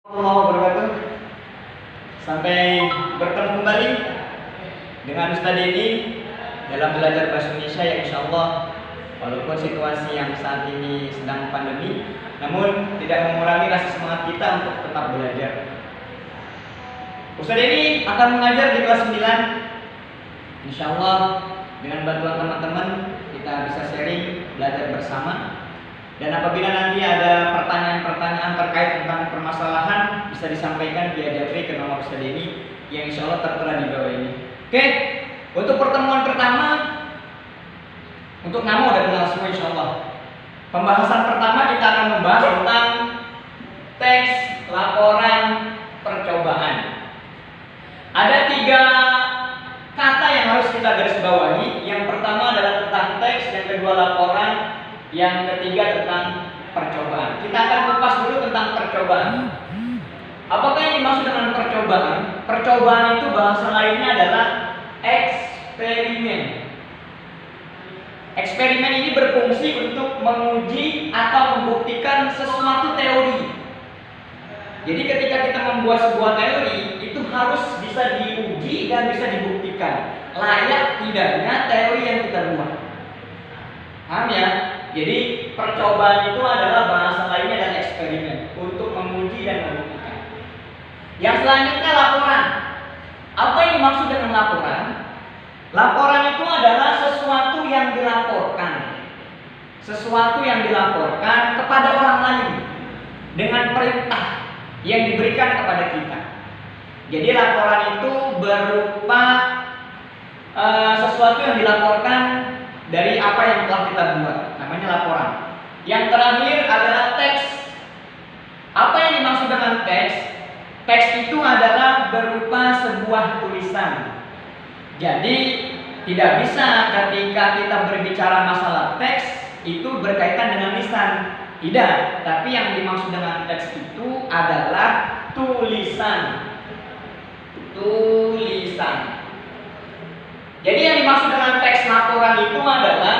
Warahmatullahi wabarakatuh. Sampai bertemu kembali dengan Ustaz Denny dalam belajar bahasa Indonesia yang insya Allah walaupun situasi yang saat ini sedang pandemi, namun tidak mengurangi rasa semangat kita untuk tetap belajar. Ustaz Denny akan mengajar di kelas 9. Insya Allah dengan bantuan teman-teman kita bisa sharing, belajar bersama. Dan apabila nanti ada pertanyaan-pertanyaan terkait tentang permasalahan, bisa disampaikan via japri ke nomor Ustaz Denny yang insya Allah tertera di bawah ini. Oke, untuk pertemuan pertama, untuk nama udah kenal semua insya Allah. Pembahasan pertama kita akan membahas tentang teks laporan percobaan. Ada 3 kata yang harus kita garis bawahi. Yang pertama adalah tentang teks, yang kedua laporan, yang ketiga tentang percobaan. Kita akan kupas dulu tentang percobaan. Apakah yang dimaksud dengan percobaan? Percobaan itu bahasa lainnya adalah eksperimen. Eksperimen ini berfungsi untuk menguji atau membuktikan sesuatu teori. Jadi ketika kita membuat sebuah teori, itu harus bisa diuji dan bisa dibuktikan layak tidaknya teori yang kita buat. Paham ya? Jadi percobaan itu adalah bahasa lainnya dan eksperimen untuk menguji dan membuktikan. Yang selanjutnya laporan. Apa yang dimaksud dengan laporan? Laporan itu adalah sesuatu yang dilaporkan. Sesuatu yang dilaporkan kepada orang lain dengan perintah yang diberikan kepada kita. Jadi laporan itu berupa sesuatu yang dilaporkan dari apa yang telah kita buat, namanya laporan. Yang terakhir adalah teks. Apa yang dimaksud dengan teks? Teks itu adalah berupa sebuah tulisan. Jadi tidak bisa ketika kita berbicara masalah teks itu berkaitan dengan lisan. Tidak, tapi yang dimaksud dengan teks itu adalah tulisan. Tulisan. Jadi yang dimaksud dengan teks laporan itu adalah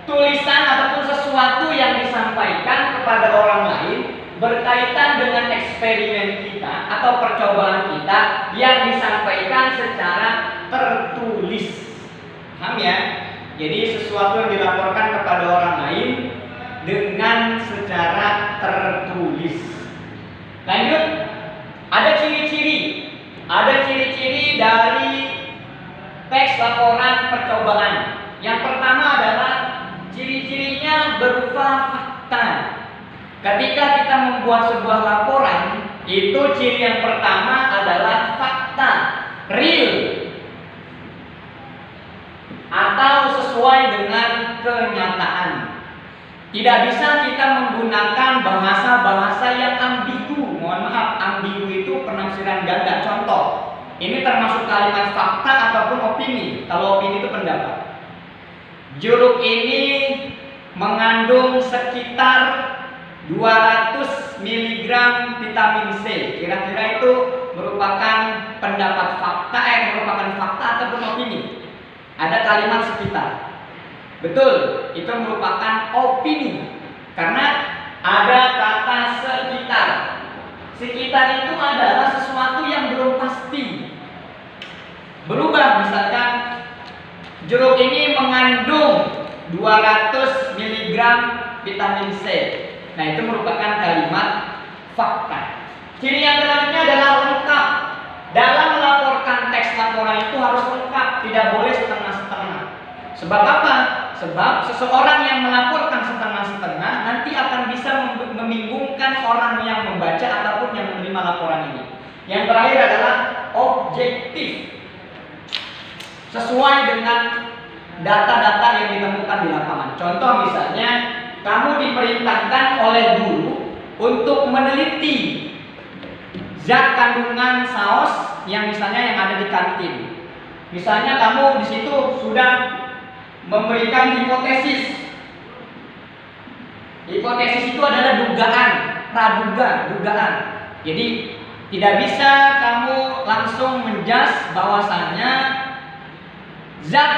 tulisan ataupun sesuatu yang disampaikan kepada orang lain berkaitan dengan eksperimen kita atau percobaan kita yang disampaikan secara tertulis. Paham ya? Jadi sesuatu yang dilaporkan kepada orang lain dengan secara tertulis. Lanjut, ada ciri-ciri. Ada ciri-ciri dari teks laporan percobaan. Yang pertama adalah ciri-cirinya berupa fakta. Ketika kita membuat sebuah laporan, itu ciri yang pertama adalah fakta, real, atau sesuai dengan kenyataan. Tidak bisa kita menggunakan bahasa-bahasa yang ambigu. Mohon maaf, ambigu itu penafsiran ganda. Contoh, ini termasuk kalimat fakta ataupun opini. Kalau opini itu pendapat. Jeruk ini mengandung sekitar 200 mg vitamin C. Kira-kira itu merupakan pendapat fakta, merupakan fakta ataupun opini. Ada kalimat sekitar. Betul, itu merupakan opini. Karena ada kata sekitar. Sekitar itu adalah sesuatu yang belum pasti, berubah. Misalkan jeruk ini mengandung 200 mg vitamin C. Nah, itu merupakan kalimat fakta. Ciri yang selanjutnya adalah lengkap. Dalam melaporkan teks laporan itu harus lengkap, tidak boleh setengah-setengah. Sebab apa? Sebab seseorang yang melaporkan setengah-setengah nanti akan bisa membingungkan orang yang membaca ataupun yang menerima laporan ini. Yang terakhir adalah objektif, sesuai dengan data-data yang ditemukan di lapangan. Contoh misalnya, kamu diperintahkan oleh guru untuk meneliti zat kandungan saus yang misalnya yang ada di kantin. Misalnya kamu di situ sudah memberikan hipotesis. Hipotesis itu adalah dugaan, praduga, dugaan. Jadi tidak bisa kamu langsung menjudge bahwasannya zat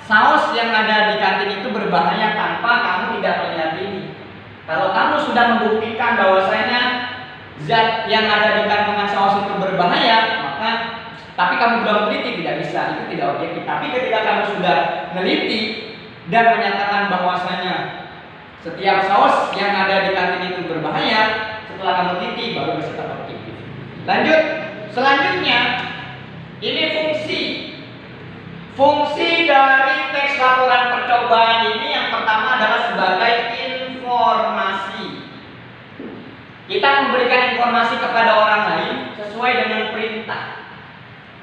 saus yang ada di kantin itu berbahaya tanpa kamu tidak melihat ini. Kalau kamu sudah membuktikan bahwasanya zat yang ada di kandungan saus itu berbahaya, maka tapi kamu belum teliti, tidak bisa, itu tidak objektif. Tapi ketika kamu sudah meneliti dan menyatakan bahwasanya setiap saus yang ada di kantin itu berbahaya, setelah kamu teliti baru bersifat objektif. Lanjut, selanjutnya ini fungsi dari teks laporan percobaan ini. Yang pertama adalah sebagai informasi. Kita memberikan informasi kepada orang lain sesuai dengan perintah.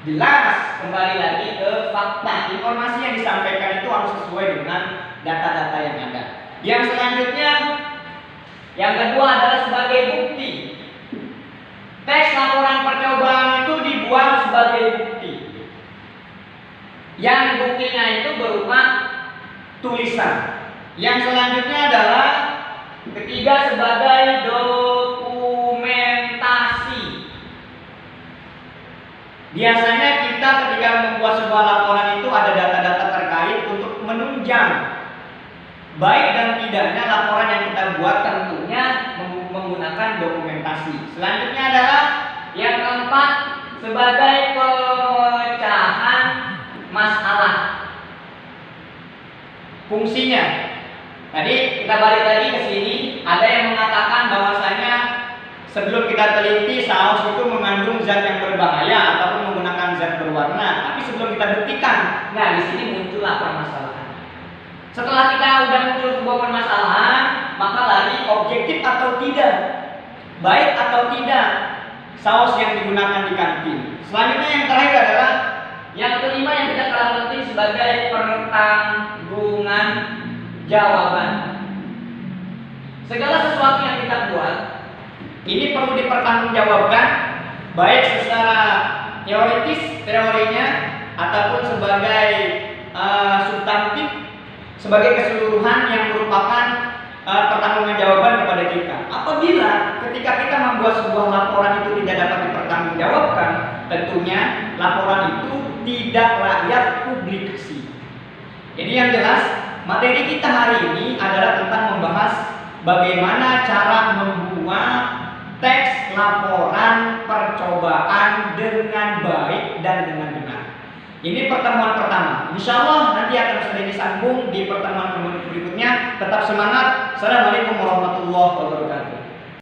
Jelas, kembali lagi ke fakta. Informasi yang disampaikan itu harus sesuai dengan data-data yang ada. Yang selanjutnya, yang kedua adalah sebagai bukti. Teks laporan percobaan itu dibuat sebagai bukti. Yang buktinya itu berupa tulisan. Yang selanjutnya adalah ketiga sebagai dokumentasi. Biasanya kita ketika membuat sebuah laporan itu ada data-data terkait untuk menunjang baik dan tidaknya laporan yang kita buat, tentunya menggunakan dokumentasi. Selanjutnya adalah yang keempat sebagai pemecahan masalah. Fungsinya tadi kita balik lagi ke sini, ada yang mengatakan bahwasanya sebelum kita teliti saus itu mengandung zat yang berbahaya ataupun menggunakan zat berwarna, tapi sebelum kita buktikan, nah di sini muncullah permasalahan. Setelah kita udah muncul sebuah permasalahan, maka lagi objektif atau tidak, baik atau tidak saus yang digunakan di kantin. Selanjutnya yang terakhir adalah yang kelima yang kita kalah penting sebagai pertanggungan jawaban. Segala sesuatu yang kita buat ini perlu dipertanggungjawabkan, baik secara teorinya ataupun sebagai substantif, sebagai keseluruhan yang merupakan pertanggungjawaban kepada kita. Apabila ketika kita membuat sebuah laporan itu tidak dapat dipertanggungjawabkan, tentunya laporan itu tidak layak publikasi. Jadi yang jelas, materi kita hari ini adalah tentang membahas bagaimana cara membuat teks laporan percobaan dengan baik dan dengan benar. Ini pertemuan pertama. Insya Allah nanti akan sering disambung di pertemuan berikutnya. Tetap semangat. Assalamualaikum warahmatullahi wabarakatuh.